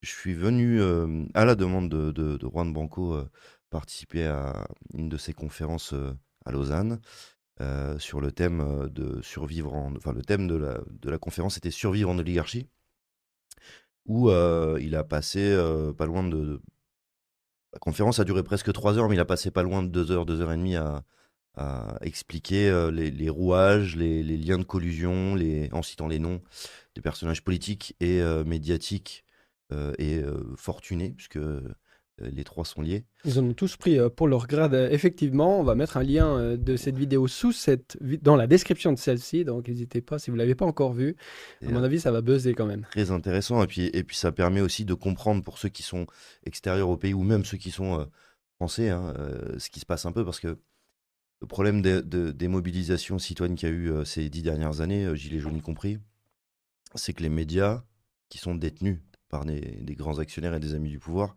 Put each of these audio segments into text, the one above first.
je suis venu, à la demande de Juan Branco, participer à une de ses conférences, à Lausanne, sur le thème, de survivre en enfin, le thème de la conférence était «Survivre en oligarchie», où, il a passé, pas loin de la conférence a duré presque 3 heures, mais il a passé pas loin de 2 heures et demie à expliquer, les rouages, les liens de collusion, en citant les noms des personnages politiques et médiatiques, et fortunés puisque, les 3 sont liés. Ils en ont tous pris pour leur grade. Effectivement, on va mettre un lien de cette vidéo dans la description de celle-ci. Donc, n'hésitez pas, si vous ne l'avez pas encore vue. À C'est, mon avis, ça va buzzer quand même. très intéressant et puis ça permet aussi de comprendre pour ceux qui sont extérieurs au pays ou même ceux qui sont, français, hein, ce qui se passe un peu parce que le problème des mobilisations citoyennes qu'il y a eu, ces 10 dernières années, gilets jaunes y compris, c'est que les médias, qui sont détenus par des grands actionnaires et des amis du pouvoir,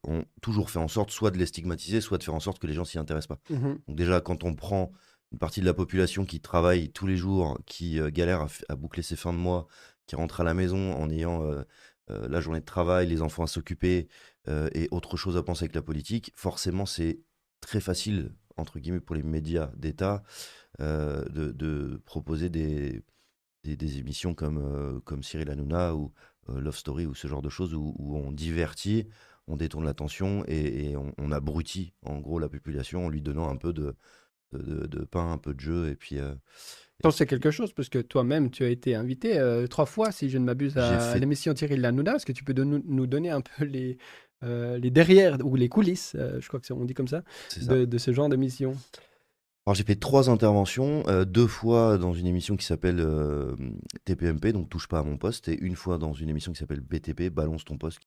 ont toujours fait en sorte soit de les stigmatiser, soit de faire en sorte que les gens s'y intéressent pas. Mhm. Donc déjà, quand on prend une partie de la population qui travaille tous les jours, qui galère à boucler ses fins de mois, qui rentre à la maison en ayant la journée de travail, les enfants à s'occuper et autre chose à penser avec la politique, forcément c'est très facile, entre guillemets, pour les médias d'État de proposer des émissions comme Cyril Hanouna ou Love Story ou ce genre de choses où on divertit, on détourne l'attention et on abrutit en gros la population en lui donnant un peu de pain, un peu de jeu T'en et sais quelque chose, parce que toi-même, tu as été invité 3 fois, si je ne m'abuse, j'ai à fait l'émission Thierry Lanouna. Est-ce que tu peux nous donner un peu les derrières ou les coulisses, je crois que on dit comme ça, c'est ça. de ce genre d'émission? Alors j'ai fait 3 interventions, 2 fois dans une émission qui s'appelle, TPMP, donc Touche pas à mon poste et une fois dans une émission qui s'appelle BTP, Balance ton poste.